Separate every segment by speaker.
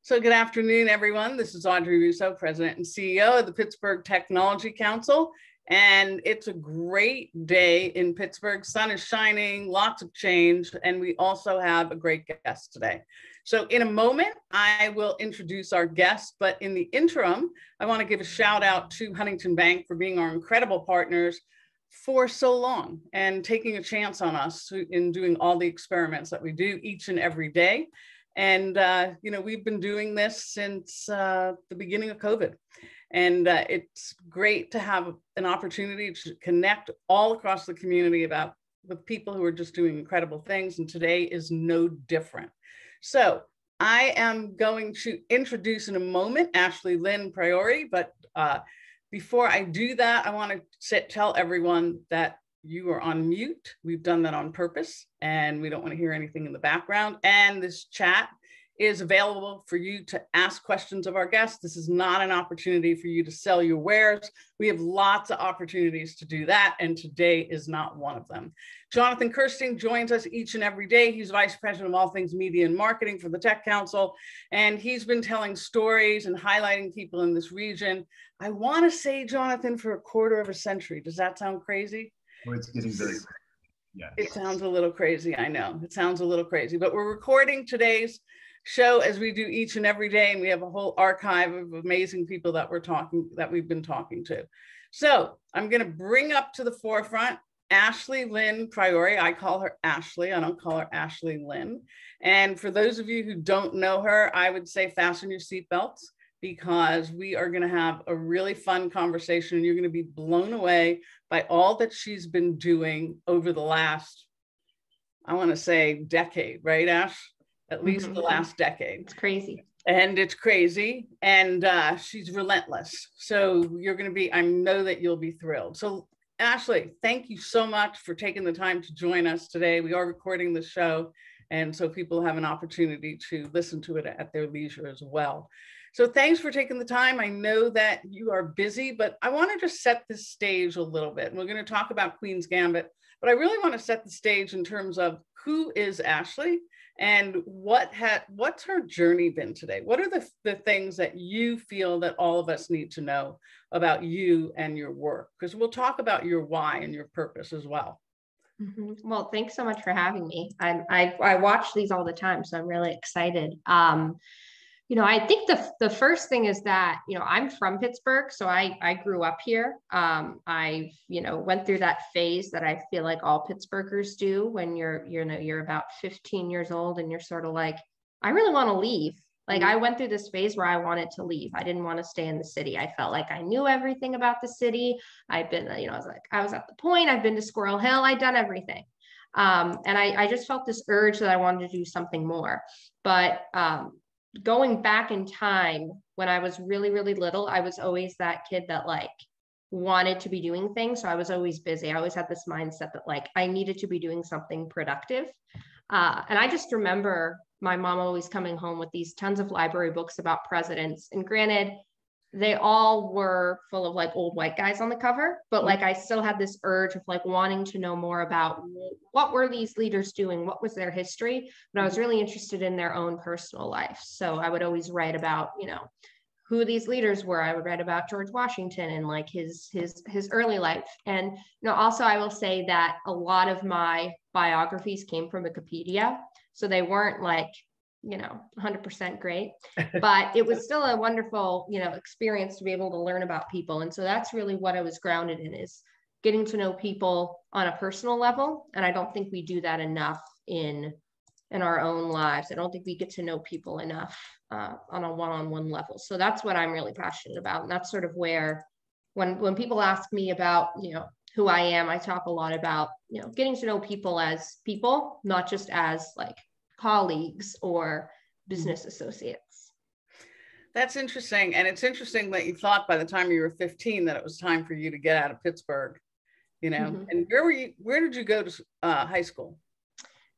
Speaker 1: So good afternoon, everyone. This is Audrey Russo, President and CEO of the Pittsburgh Technology Council. And it's a great day in Pittsburgh. Sun is shining, lots of change, and we also have a great guest today. So in a moment, I will introduce our guest, but in the interim, I want to give a shout out to Huntington Bank for being our incredible partners for so long and taking a chance on us in doing all the experiments that we do each and every day. And, we've been doing this since the beginning of COVID. And it's great to have an opportunity to connect all across the community with people who are just doing incredible things. And today is no different. So I am going to introduce in a moment Ashley Lynn Priore. But before I do that, I want to tell everyone that you are on mute. We've done that on purpose, and we don't want to hear anything in the background. And this chat is available for you to ask questions of our guests. This is not an opportunity for you to sell your wares. We have lots of opportunities to do that, and today is not one of them. Jonathan Kirsting joins us each and every day. He's Vice President of all things media and marketing for the Tech Council, and he's been telling stories and highlighting people in this region. I want to say, Jonathan, for a quarter of a century. Does that sound crazy?
Speaker 2: Well, it's getting very crazy. Yeah.
Speaker 1: It sounds a little crazy, I know. It sounds a little crazy, but we're recording today's show as we do each and every day, and we have a whole archive of amazing people that we've been talking to. So I'm going to bring up to the forefront Ashley Lynn Priore. I call her Ashley. I don't call her Ashley Lynn. And for those of you who don't know her, I would say fasten your seatbelts, because we are going to have a really fun conversation. You're going to be blown away by all that she's been doing over the last, I want to say, decade, right, Ash? At least the last decade.
Speaker 3: It's crazy.
Speaker 1: And it's crazy. And she's relentless. So you're going to be, I know that you'll be thrilled. So Ashley, thank you so much for taking the time to join us today. We are recording the show, and so people have an opportunity to listen to it at their leisure as well. So thanks for taking the time. I know that you are busy, but I want to just set the stage a little bit. And we're going to talk about Queen's Gambit, but I really want to set the stage in terms of who is Ashley and what's her journey been today? What are the things that you feel that all of us need to know about you and your work? Because we'll talk about your why and your purpose as well.
Speaker 3: Mm-hmm. Well, thanks so much for having me. I watch these all the time, so I'm really excited. I think the first thing is that, I'm from Pittsburgh, so I grew up here. I went through that phase that I feel like all Pittsburghers do when you're about 15 years old and you're sort of like, I really want to leave. Like, I went through this phase where I wanted to leave. I didn't want to stay in the city. I felt like I knew everything about the city. I've been, I was at the point, I've been to Squirrel Hill, I'd done everything. And I just felt this urge that I wanted to do something more. But going back in time, when I was really, really little, I was always that kid that wanted to be doing things. So I was always busy. I always had this mindset that I needed to be doing something productive. And I just remember my mom always coming home with these tons of library books about presidents. And granted, they all were full of old white guys on the cover, but I still had this urge of wanting to know more about what were these leaders doing? What was their history? But I was really interested in their own personal life. So I would always write about, who these leaders were. I would write about George Washington and his early life. And, also I will say that a lot of my biographies came from Wikipedia. So they weren't 100% great, but it was still a wonderful, experience to be able to learn about people. And so that's really what I was grounded in, is getting to know people on a personal level. And I don't think we do that enough in our own lives. I don't think we get to know people enough on a one-on-one level. So that's what I'm really passionate about. And that's sort of where, when people ask me about, who I am, I talk a lot about, getting to know people as people, not just as colleagues or business associates.
Speaker 1: That's interesting. And it's interesting that you thought by the time you were 15 that it was time for you to get out of Pittsburgh, And where did you go to high school?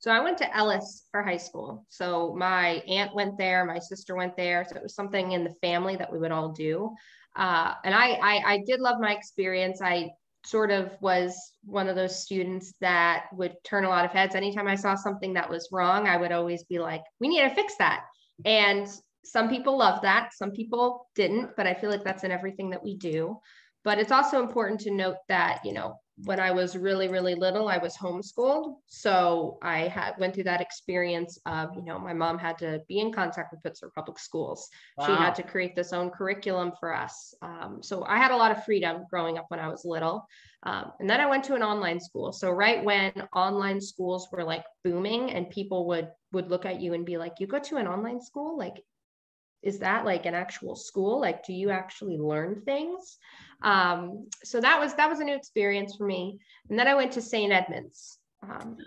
Speaker 3: So I went to Ellis for high school. So my aunt went there, my sister went there. So it was something in the family that we would all do. And I did love my experience. I sort of was one of those students that would turn a lot of heads. Anytime I saw something that was wrong, I would always be like, we need to fix that. And some people love that. Some people didn't, but I feel like that's in everything that we do. But it's also important to note that, you know, when I was really, really little, I was homeschooled. So I went through that experience of, you know, my mom had to be in contact with Pittsburgh Public Schools. Wow. She had to create this own curriculum for us. So I had a lot of freedom growing up when I was little. And then I went to an online school. So right when online schools were like booming and people would look at you and be like, you go to an online school? Like, is that like an actual school? Like, do you actually learn things? So that was a new experience for me. And then I went to St. Edmunds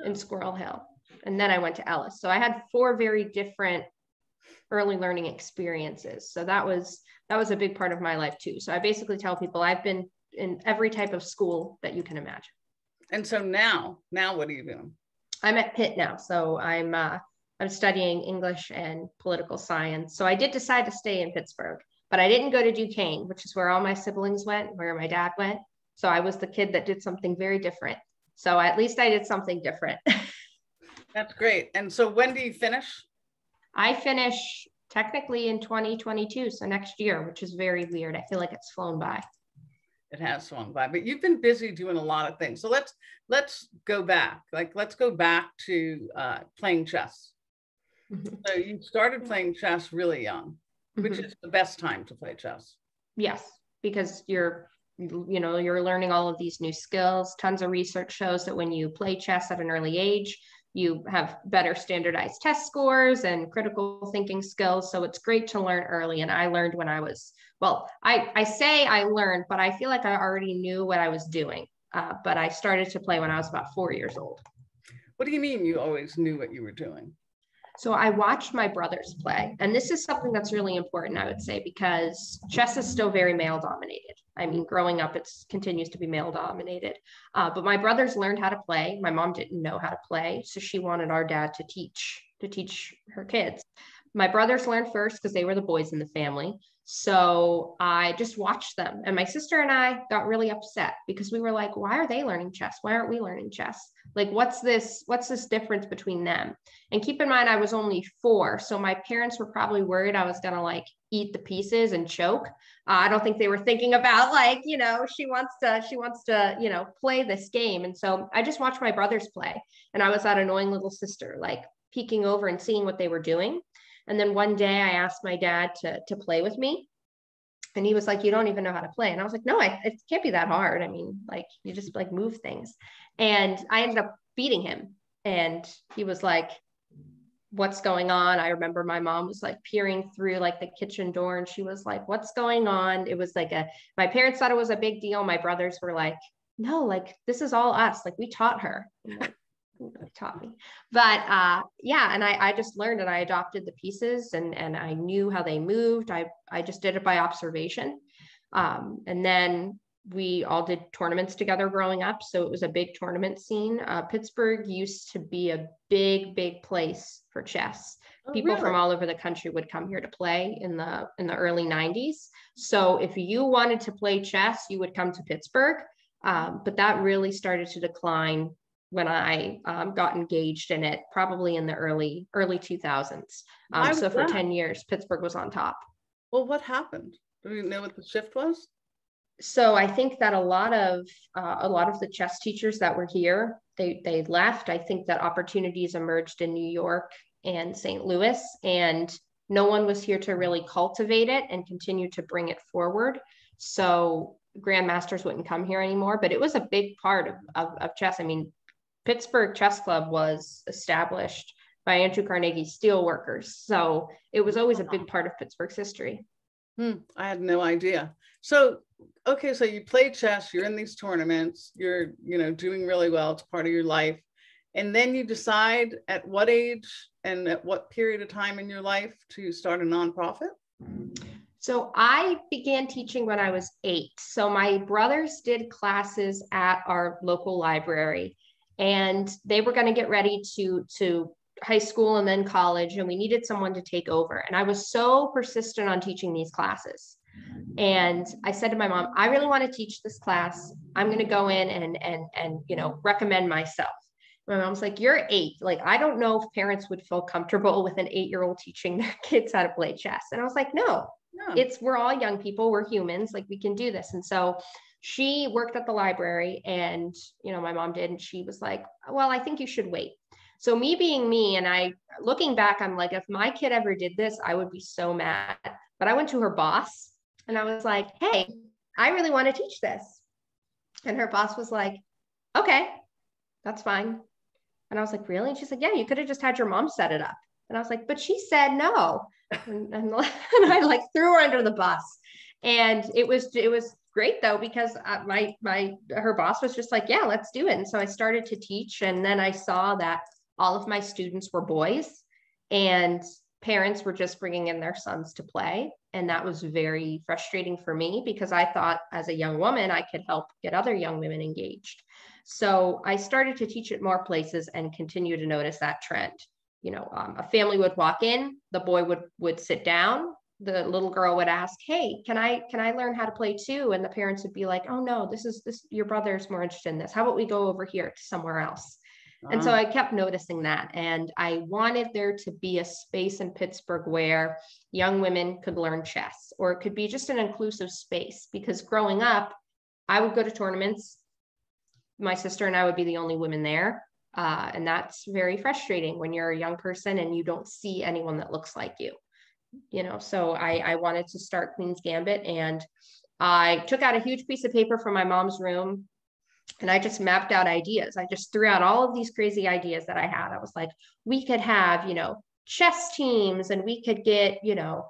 Speaker 3: in Squirrel Hill. And then I went to Ellis. So I had 4 very different early learning experiences. So that was a big part of my life too. So I basically tell people I've been in every type of school that you can imagine.
Speaker 1: And so now what are you doing?
Speaker 3: I'm at Pitt now. So I'm studying English and political science. So I did decide to stay in Pittsburgh, but I didn't go to Duquesne, which is where all my siblings went, where my dad went. So I was the kid that did something very different. So at least I did something different.
Speaker 1: That's great. And so when do you finish?
Speaker 3: I finish technically in 2022, so next year, which is very weird. I feel like it's flown by.
Speaker 1: It has swung by, but you've been busy doing a lot of things. So let's go back. Let's go back to playing chess. Mm-hmm. So you started playing chess really young, which mm-hmm. is the best time to play chess.
Speaker 3: Yes, because you're learning all of these new skills. Tons of research shows that when you play chess at an early age, you have better standardized test scores and critical thinking skills. So it's great to learn early. And I learned when I was, I say I learned, but I feel like I already knew what I was doing. But I started to play when I was about 4 years old.
Speaker 1: What do you mean you always knew what you were doing?
Speaker 3: So I watched my brothers play. And this is something that's really important, I would say, because chess is still very male dominated. I mean, growing up, it continues to be male dominated. But my brothers learned how to play. My mom didn't know how to play. So she wanted our dad to teach her kids. My brothers learned first because they were the boys in the family. So I just watched them. And my sister and I got really upset because we were like, why are they learning chess? Why aren't we learning chess? Like, what's this difference between them? And keep in mind, I was only 4. So my parents were probably worried I was going to like eat the pieces and choke. I don't think they were thinking about like, she wants to, play this game. And so I just watched my brothers play. And I was that annoying little sister, like peeking over and seeing what they were doing. And then one day I asked my dad to play with me. And he was like, you don't even know how to play. And I was like, no, it can't be that hard. I mean, like, you just like move things. And I ended up beating him. And he was like, what's going on? I remember my mom was like peering through like the kitchen door and she was like, what's going on? It was like my parents thought it was a big deal. My brothers were like, no, like, this is all us. Like, we taught her. Taught me. But and I just learned and I adopted the pieces and I knew how they moved. I just did it by observation. And then we all did tournaments together growing up. So it was a big tournament scene. Pittsburgh used to be a big place for chess. People from all over the country would come here to play in the early 90s. So if you wanted to play chess, you would come to Pittsburgh. But that really started to decline when I got engaged in it, probably in the early 2000s. So for 10 years, Pittsburgh was on top.
Speaker 1: Well, what happened? Do you know what the shift was?
Speaker 3: So I think that a lot of the chess teachers that were here, they left. I think that opportunities emerged in New York and St. Louis, and no one was here to really cultivate it and continue to bring it forward. So grandmasters wouldn't come here anymore, but it was a big part of chess. I mean, Pittsburgh Chess Club was established by Andrew Carnegie's steelworkers. So it was always a big part of Pittsburgh's history.
Speaker 1: I had no idea. So, okay, so you play chess, you're in these tournaments, you're, doing really well, it's part of your life. And then you decide at what age and at what period of time in your life to start a nonprofit?
Speaker 3: So I began teaching when I was 8. So my brothers did classes at our local library. And they were going to get ready to high school and then college, and we needed someone to take over. And I was so persistent on teaching these classes. And I said to my mom, I really want to teach this class. I'm going to go in and recommend myself. My mom's like, you're 8. Like, I don't know if parents would feel comfortable with an 8-year-old teaching their kids how to play chess. And I was like, no, we're all young people. We're humans. Like, we can do this. And so she worked at the library, and, you know, my mom did. And she was like, well, I think you should wait. So me being me, and looking back, I'm like, if my kid ever did this, I would be so mad. But I went to her boss and I was like, hey, I really want to teach this. And her boss was like, okay, that's fine. And I was like, really? And she's like, yeah, you could have just had your mom set it up. And I was like, but she said no. And I like threw her under the bus. And it was great though, because her boss was just like, yeah, let's do it. And so I started to teach. And then I saw that all of my students were boys, and parents were just bringing in their sons to play. And that was very frustrating for me, because I thought as a young woman, I could help get other young women engaged. So I started to teach at more places and continue to notice that trend. You know, a family would walk in, the boy would sit down, the little girl would ask, hey, can I learn how to play too? And the parents would be like, oh no, this your brother's more interested in this. How about we go over here to somewhere else? And so I kept noticing that. And I wanted there to be a space in Pittsburgh where young women could learn chess, or it could be just an inclusive space. Because growing up, I would go to tournaments. My sister and I would be the only women there. And that's very frustrating when you're a young person and you don't see anyone that looks like you. You know, so I wanted to start Queen's Gambit, and I took out a huge piece of paper from my mom's room, and I just mapped out ideas. I just threw out all of these crazy ideas that I had. I was like, we could have, you know, chess teams, and we could get, you know,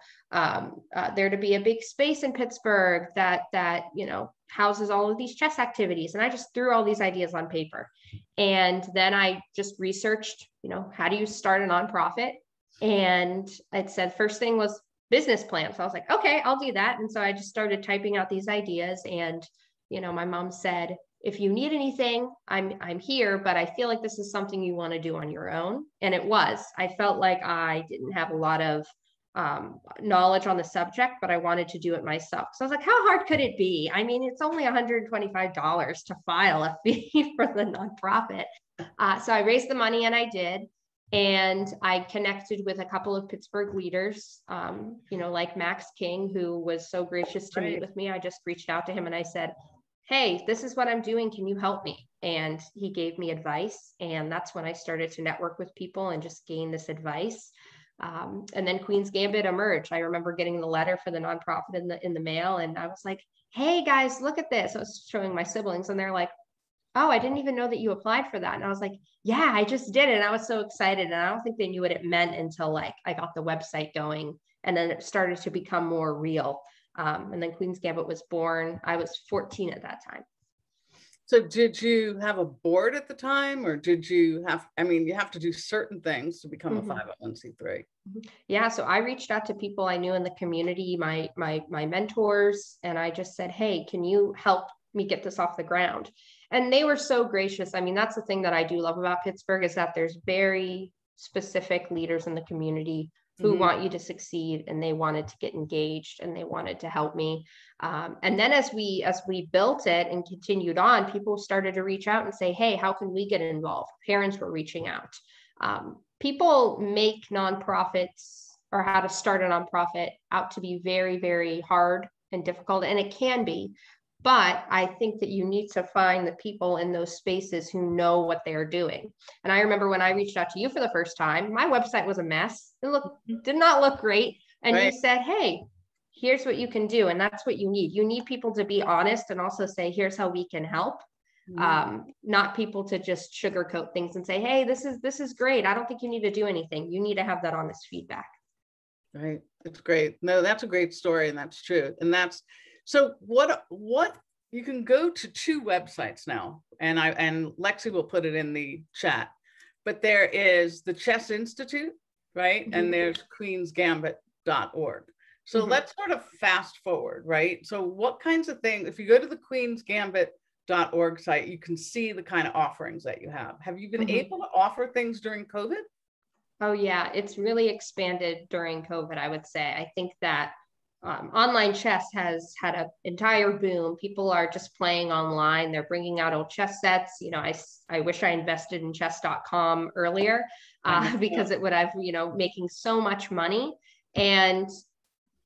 Speaker 3: there to be a big space in Pittsburgh that, you know, houses all of these chess activities. And I just threw all these ideas on paper. And then I just researched, you know, how do you start a nonprofit? And it said first thing was business plan. So I was like, okay, I'll do that. And so I just started typing out these ideas. And, you know, my mom said, if you need anything, I'm here, but I feel like this is something you want to do on your own. And it was. I felt like I didn't have a lot of knowledge on the subject, but I wanted to do it myself. So I was like, how hard could it be? I mean, it's only $125 to file a fee for the nonprofit. So I raised the money, and I did. And I connected with a couple of Pittsburgh leaders, you know, like Max King, who was so gracious to meet with me. I just reached out to him and I said, hey, this is what I'm doing. Can you help me? And he gave me advice. And that's when I started to network with people and just gain this advice. And then Queen's Gambit emerged. I remember getting the letter for the nonprofit in the mail. And I was like, hey guys, look at this. I was showing my siblings, and they're like, oh, I didn't even know that you applied for that. And I was like, yeah, I just did it. And I was so excited. And I don't think they knew what it meant until like I got the website going, and then it started to become more real. And then Queen's Gambit was born. I was 14 at that time.
Speaker 1: So did you have a board at the time, or did you have, I mean, you have to do certain things to become a 501c3.
Speaker 3: Yeah. So I reached out to people I knew in the community, my mentors, and I just said, hey, can you help me get this off the ground? And they were so gracious. I mean, that's the thing that I do love about Pittsburgh, is that there's very specific leaders in the community who want you to succeed, and they wanted to get engaged, and they wanted to help me. And then as we built it and continued on, people started to reach out and say, hey, how can we get involved? Parents were reaching out. People make nonprofits, or how to start a nonprofit, out to be very, very hard and difficult, and it can be. But I think that you need to find the people in those spaces who know what they're doing. And I remember when I reached out to you for the first time, my website was a mess. It did not look great. And you said, hey, here's what you can do. And that's what you need. You need people to be honest and also say, here's how we can help. Not people to just sugarcoat things and say, hey, this is great. I don't think you need to do anything. You need to have that honest feedback.
Speaker 1: Right. It's great. No, that's a great story. And that's true. And that's, so what you can go to 2 websites now, and Lexi will put it in the chat, but there is the Chess Institute, right? And there's queensgambit.org. So let's sort of fast forward, right? So what kinds of things, if you go to the queensgambit.org site, you can see the kind of offerings that you have. Have you been able to offer things during COVID?
Speaker 3: Oh yeah, it's really expanded during COVID, I would say. I think that online chess has had an entire boom. People are just playing online. They're bringing out old chess sets. You know, I wish I invested in chess.com earlier because it would have, you know, making so much money. And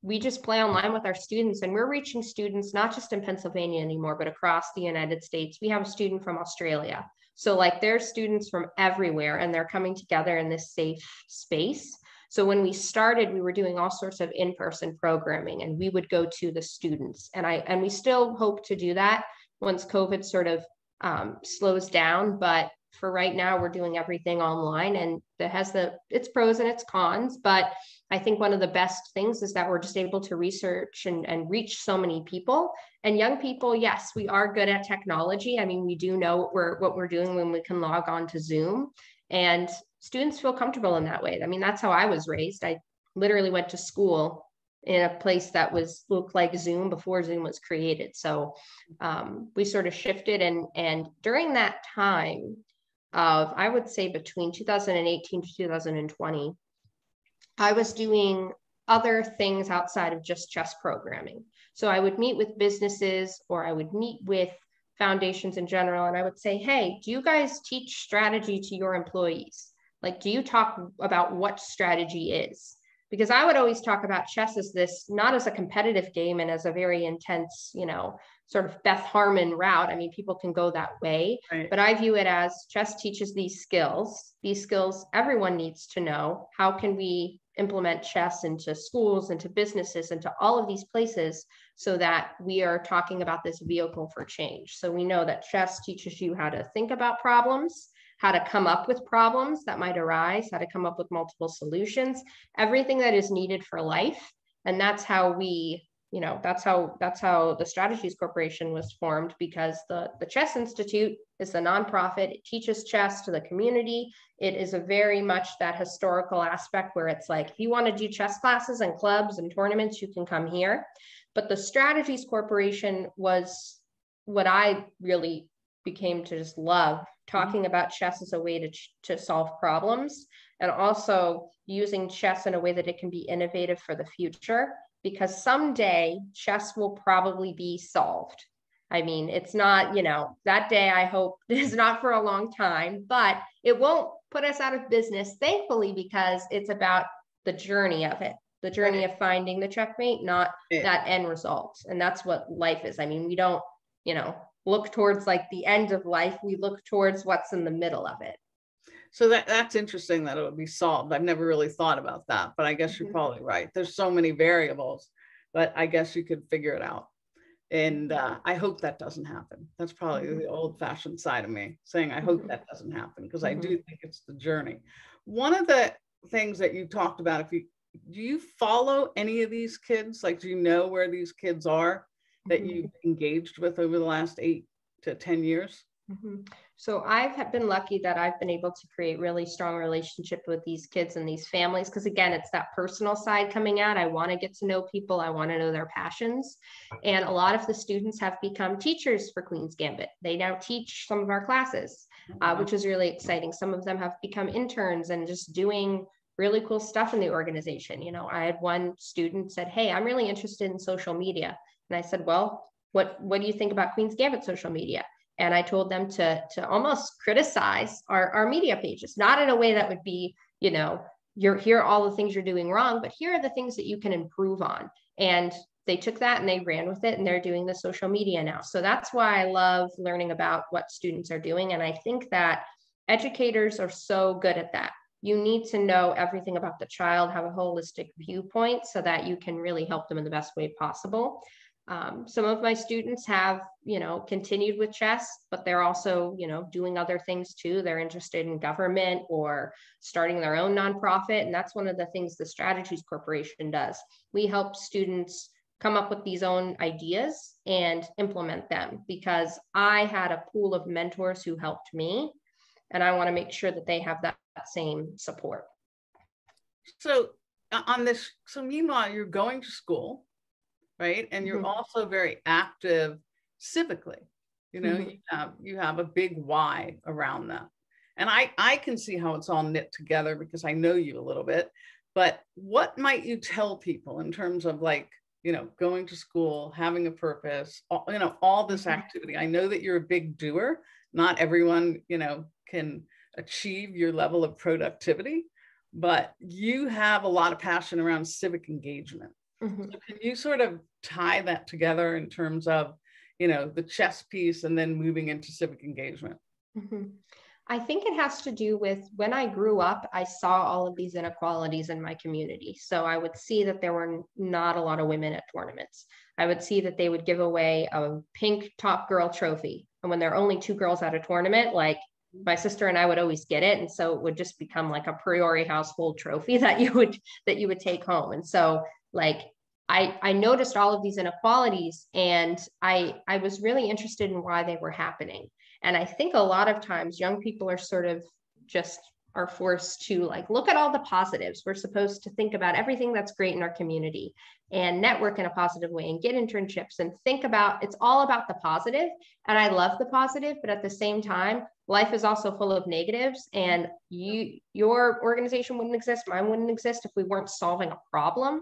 Speaker 3: we just play online with our students, and we're reaching students, not just in Pennsylvania anymore, but across the United States. We have a student from Australia. So like there's students from everywhere, and they're coming together in this safe space. So when we started, we were doing all sorts of in-person programming, and we would go to the students. And we still hope to do that once COVID sort of slows down. But for right now, we're doing everything online, and it has its pros and its cons. But I think one of the best things is that we're just able to research and reach so many people. And young people, yes, we are good at technology. I mean, we do know what we're doing when we can log on to Zoom. And students feel comfortable in that way. I mean, that's how I was raised. I literally went to school in a place that looked like Zoom before Zoom was created. So we sort of shifted. And during that time of, I would say between 2018 to 2020, I was doing other things outside of just chess programming. So I would meet with businesses, or I would meet with foundations in general, and I would say, hey, do you guys teach strategy to your employees? Like, do you talk about what strategy is? Because I would always talk about chess as this, not as a competitive game and as a very intense, you know, sort of Beth Harmon route. I mean, people can go that way, right. But I view it as chess teaches these skills. These skills everyone needs to know. How can we implement chess into schools, into businesses, into all of these places, so that we are talking about this vehicle for change? So we know that chess teaches you how to think about problems, how to come up with problems that might arise, how to come up with multiple solutions, everything that is needed for life. And that's how we, you know, that's how the Strategies Corporation was formed, because the Chess Institute is a nonprofit. It teaches chess to the community. It is a very much that historical aspect where it's like, if you want to do chess classes and clubs and tournaments, you can come here. But the Strategies Corporation was what I really became to just love, talking about chess as a way to solve problems, and also using chess in a way that it can be innovative for the future, because someday chess will probably be solved. I mean, it's not, you know, that day I hope is not for a long time, but it won't put us out of business, thankfully, because it's about the journey of it, the journey of finding the checkmate, not that end result. And that's what life is. I mean, we don't, you know, look towards like the end of life. We look towards what's in the middle of it.
Speaker 1: So that's interesting that it would be solved. I've never really thought about that, but I guess you're probably right. There's so many variables, but I guess you could figure it out. And I hope that doesn't happen. That's probably the old-fashioned side of me saying, I hope that doesn't happen, because I do think it's the journey. One of the things that you talked about, do you follow any of these kids? Like, do you know where these kids are that you've engaged with over the last 8 to 10 years?
Speaker 3: So I've been lucky that I've been able to create really strong relationship with these kids and these families, because again, it's that personal side coming out. I want to get to know people. I want to know their passions. And a lot of the students have become teachers for Queen's Gambit. They now teach some of our classes, which is really exciting. Some of them have become interns and just doing really cool stuff in the organization. You know, I had one student said, hey, I'm really interested in social media. And I said, well, what do you think about Queen's Gambit social media? And I told them to almost criticize our media pages, not in a way that would be, you know, here are all the things you're doing wrong, but here are the things that you can improve on. And they took that and they ran with it, and they're doing the social media now. So that's why I love learning about what students are doing. And I think that educators are so good at that. You need to know everything about the child, have a holistic viewpoint, so that you can really help them in the best way possible. Some of my students have, you know, continued with chess, but they're also, you know, doing other things too. They're interested in government or starting their own nonprofit. And that's one of the things the Strategies Corporation does. We help students come up with these own ideas and implement them, because I had a pool of mentors who helped me, and I want to make sure that they have that same support.
Speaker 1: So meanwhile, you're going to school, right? And you're also very active civically. You know, you have a big why around that. And I can see how it's all knit together because I know you a little bit. But what might you tell people in terms of, like, going to school, having a purpose, all this activity. I know that you're a big doer. Not everyone, can achieve your level of productivity, but you have a lot of passion around civic engagement. So can you sort of tie that together in terms of, the chess piece and then moving into civic engagement?
Speaker 3: I think it has to do with when I grew up, I saw all of these inequalities in my community. So I would see that there were not a lot of women at tournaments. I would see that they would give away a pink top girl trophy. And when there are only 2 girls at a tournament, like my sister and I would always get it. And so it would just become like a Priore household trophy that you would take home. And so like, I noticed all of these inequalities, and I was really interested in why they were happening. And I think a lot of times young people are sort of just are forced to like, look at all the positives. We're supposed to think about everything that's great in our community and network in a positive way and get internships and think about, it's all about the positive. And I love the positive, but at the same time, life is also full of negatives, and your organization wouldn't exist, mine wouldn't exist if we weren't solving a problem.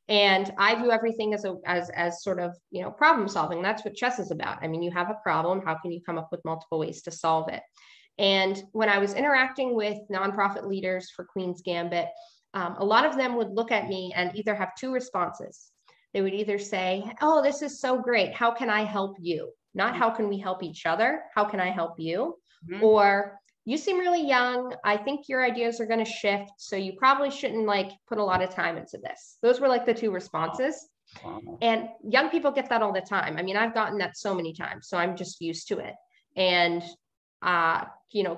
Speaker 3: And I view everything as sort of, problem solving. That's what chess is about. I mean, you have a problem. How can you come up with multiple ways to solve it? And when I was interacting with nonprofit leaders for Queen's Gambit, a lot of them would look at me and either have 2 responses. They would either say, oh, this is so great. How can I help you? Not how can we help each other? How can I help you? Or you seem really young. I think your ideas are going to shift. So you probably shouldn't like put a lot of time into this. Those were like the 2 responses. And young people get that all the time. I mean, I've gotten that so many times, so I'm just used to it. And,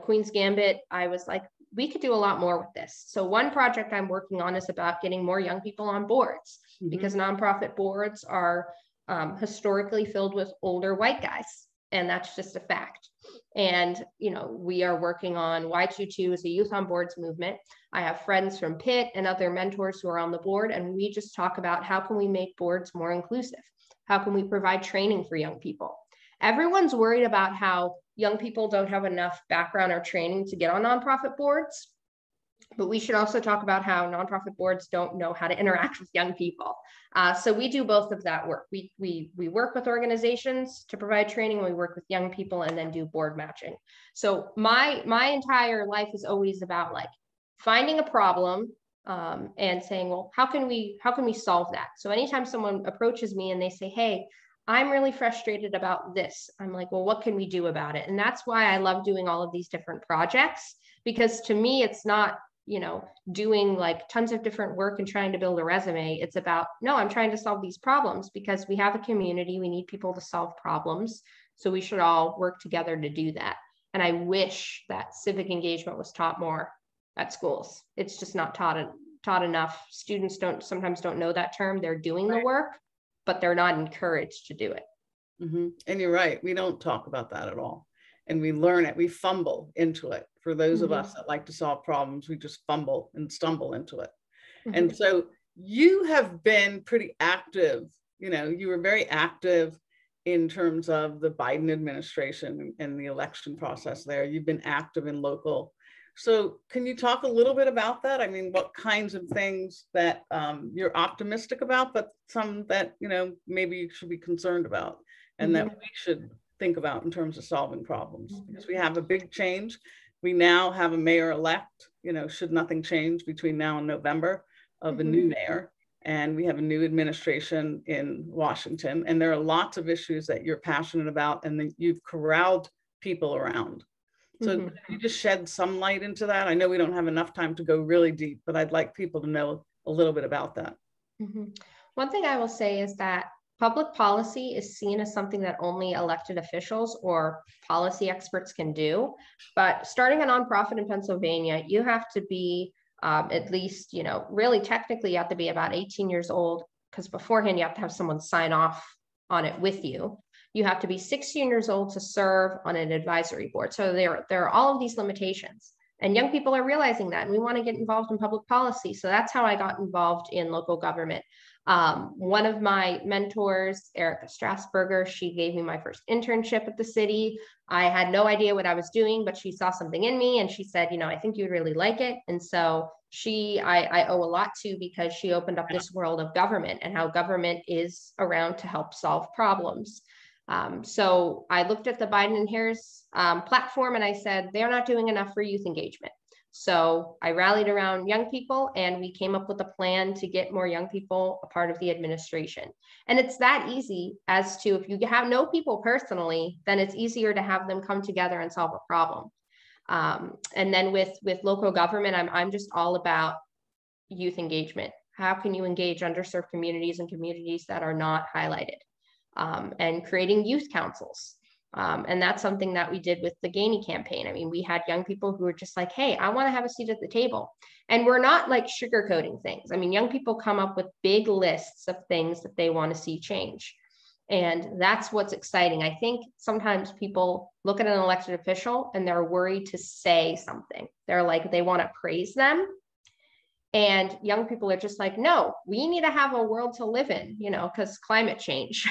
Speaker 3: Queen's Gambit, I was like, we could do a lot more with this. So one project I'm working on is about getting more young people on boards, because nonprofit boards are historically filled with older white guys. And that's just a fact. And, we are working on Y22 as a youth on boards movement. I have friends from Pitt and other mentors who are on the board, and we just talk about how can we make boards more inclusive? How can we provide training for young people? Everyone's worried about how young people don't have enough background or training to get on nonprofit boards, but we should also talk about how nonprofit boards don't know how to interact with young people. So we do both of that work. We work with organizations to provide training. We work with young people and then do board matching. So my entire life is always about like finding a problem and saying, well, how can we solve that? So anytime someone approaches me and they say, hey, I'm really frustrated about this, I'm like, well, what can we do about it? And that's why I love doing all of these different projects, because to me, it's not, doing like tons of different work and trying to build a resume. It's about, no, I'm trying to solve these problems because we have a community. We need people to solve problems. So we should all work together to do that. And I wish that civic engagement was taught more at schools. It's just not taught enough. Students sometimes don't know that term. They're doing the work, but they're not encouraged to do it.
Speaker 1: And you're right. We don't talk about that at all. And we learn it. We fumble into it. For those of us that like to solve problems, we just fumble and stumble into it. And so you have been pretty active. You were very active in terms of the Biden administration and the election process there. You've been active in local. So can you talk a little bit about that? I mean, what kinds of things that you're optimistic about, but some that, maybe you should be concerned about and that we should think about in terms of solving problems? Because we have a big change. We now have a mayor-elect, should nothing change between now and November, of a new mayor. And we have a new administration in Washington. And there are lots of issues that you're passionate about and that you've corralled people around. So can you just shed some light into that? I know we don't have enough time to go really deep, but I'd like people to know a little bit about that.
Speaker 3: One thing I will say is that public policy is seen as something that only elected officials or policy experts can do. But starting a nonprofit in Pennsylvania, you have to be at least, really technically you have to be about 18 years old, because beforehand you have to have someone sign off on it with you. You have to be 16 years old to serve on an advisory board. So there are all of these limitations. And young people are realizing that, and we want to get involved in public policy. So that's how I got involved in local government. One of my mentors, Erica Strasburger, she gave me my first internship at the city. I had no idea what I was doing, but she saw something in me and she said, you know, I think you'd really like it. And so I owe a lot to, because she opened up this world of government and how government is around to help solve problems. So I looked at the Biden and Harris platform and I said, they're not doing enough for youth engagement. So I rallied around young people and we came up with a plan to get more young people a part of the administration. And it's that easy as to, if you know people personally, then it's easier to have them come together and solve a problem. And then with local government, I'm just all about youth engagement. How can you engage underserved communities and communities that are not highlighted? And creating youth councils. And that's something that we did with the Gainey campaign. I mean, we had young people who were just like, hey, I want to have a seat at the table. And we're not like sugarcoating things. I mean, young people come up with big lists of things that they want to see change. And that's what's exciting. I think sometimes people look at an elected official and they're worried to say something. They're like, they want to praise them. And young people are just like, no, we need to have a world to live in, you know, because climate change.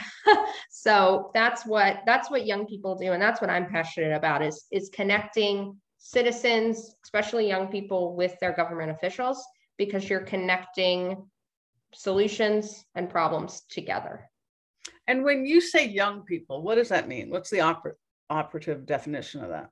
Speaker 3: So that's what young people do. And that's what I'm passionate about is connecting citizens, especially young people, with their government officials, because you're connecting solutions and problems together.
Speaker 1: And when you say young people, what does that mean? What's the operative definition of that?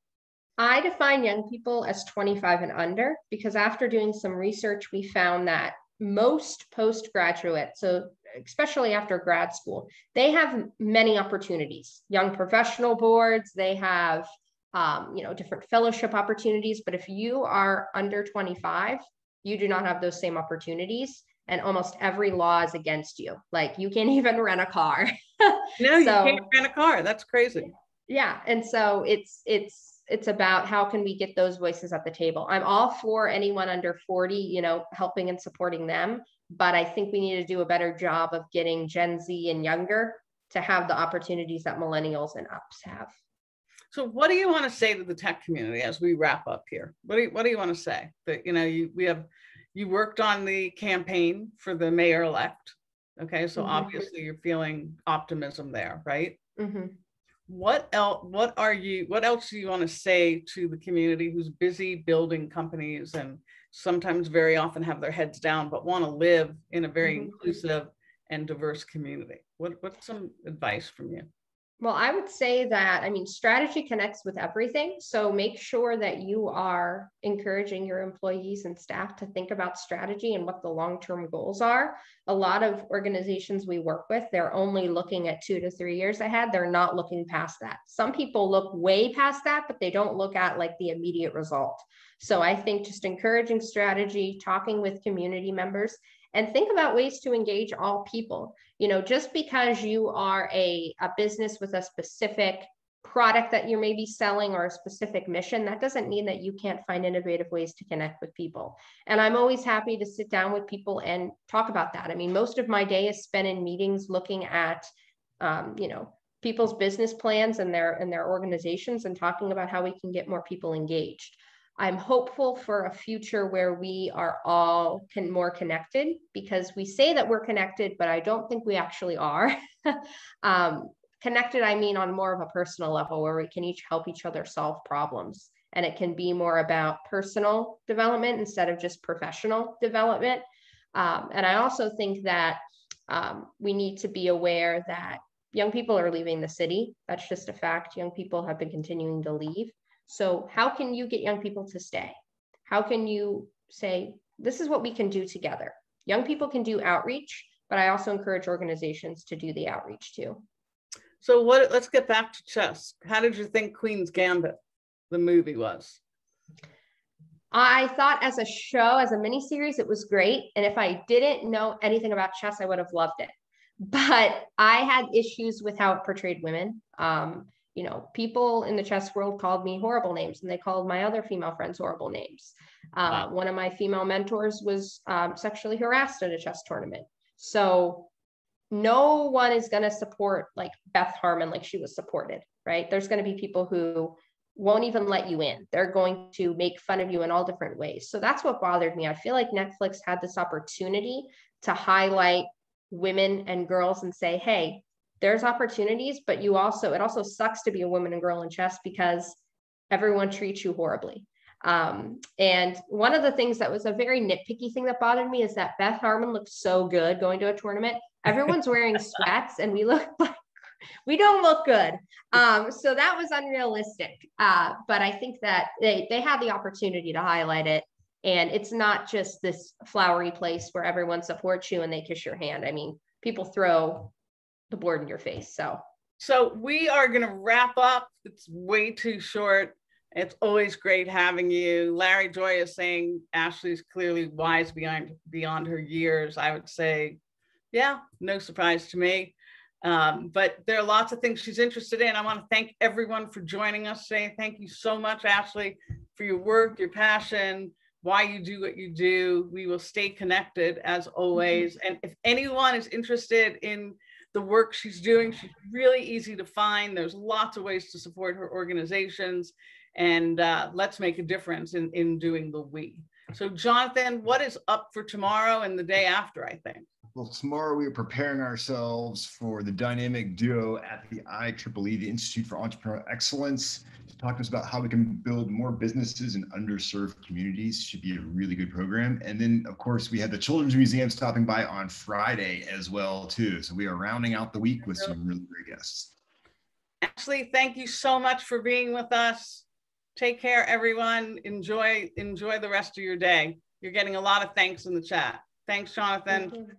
Speaker 3: I define young people as 25 and under, because after doing some research, we found that most postgraduate, so especially after grad school, they have many opportunities, young professional boards, they have, different fellowship opportunities. But if you are under 25, you do not have those same opportunities. And almost every law is against you. Like you can't even rent a car.
Speaker 1: No, you can't rent a car. That's crazy.
Speaker 3: Yeah. And so it's about how can we get those voices at the table. I'm all for anyone under 40, helping and supporting them. But I think we need to do a better job of getting Gen Z and younger to have the opportunities that millennials and ups have.
Speaker 1: So what do you want to say to the tech community as we wrap up here? What do you want to say? That, you worked on the campaign for the mayor-elect. Okay. So obviously you're feeling optimism there, right? Mm-hmm. What else do you want to say to the community who's busy building companies and sometimes very often have their heads down, but want to live in a very inclusive and diverse community? What's some advice from you?
Speaker 3: Well, I would say that, strategy connects with everything. So make sure that you are encouraging your employees and staff to think about strategy and what the long-term goals are. A lot of organizations we work with, they're only looking at 2 to 3 years ahead. They're not looking past that. Some people look way past that, but they don't look at like the immediate result. So I think just encouraging strategy, talking with community members, and think about ways to engage all people. Just because you are a business with a specific product that you're maybe selling or a specific mission, that doesn't mean that you can't find innovative ways to connect with people. And I'm always happy to sit down with people and talk about that. Most of my day is spent in meetings looking at, people's business plans and their organizations and talking about how we can get more people engaged. I'm hopeful for a future where we are all more connected, because we say that we're connected, but I don't think we actually are. Connected, on more of a personal level where we can each help each other solve problems. And it can be more about personal development instead of just professional development. And I also think that we need to be aware that young people are leaving the city. That's just a fact. Young people have been continuing to leave. So how can you get young people to stay? How can you say, this is what we can do together? Young people can do outreach, but I also encourage organizations to do the outreach too.
Speaker 1: So let's get back to chess. How did you think Queen's Gambit, the movie, was?
Speaker 3: I thought as a show, as a miniseries, it was great. And if I didn't know anything about chess, I would have loved it. But I had issues with how it portrayed women. People in the chess world called me horrible names, and they called my other female friends horrible names. Wow. One of my female mentors was sexually harassed at a chess tournament. So no one is going to support like Beth Harmon like she was supported, right? There's going to be people who won't even let you in. They're going to make fun of you in all different ways. So that's what bothered me. I feel like Netflix had this opportunity to highlight women and girls and say, hey, there's opportunities, but it also sucks to be a woman and girl in chess because everyone treats you horribly. And one of the things that was a very nitpicky thing that bothered me is that Beth Harmon looked so good going to a tournament. Everyone's wearing sweats and we don't look good. So that was unrealistic. But I think that they had the opportunity to highlight it. And it's not just this flowery place where everyone supports you and they kiss your hand. I mean, people throw the board in your face. So
Speaker 1: we are going to wrap up. It's way too short. It's always great having you. Larry Joy is saying Ashley's clearly wise beyond her years. I would say, yeah, no surprise to me. But there are lots of things she's interested in. I want to thank everyone for joining us today. Thank you so much, Ashley, for your work, your passion, why you do what you do. We will stay connected as always. And if anyone is interested in the work she's doing, she's really easy to find. There's lots of ways to support her organizations. And let's make a difference in doing the we. So Jonathan, what is up for tomorrow and the day after, I think?
Speaker 2: Well, tomorrow we are preparing ourselves for the dynamic duo at the IEEE, the Institute for Entrepreneurial Excellence, to talk to us about how we can build more businesses in underserved communities. Should be a really good program. And then, of course, we have the Children's Museum stopping by on Friday as well, too. So we are rounding out the week with some really great guests.
Speaker 1: Ashley, thank you so much for being with us. Take care, everyone. Enjoy the rest of your day. You're getting a lot of thanks in the chat. Thanks, Jonathan.
Speaker 3: Thank you.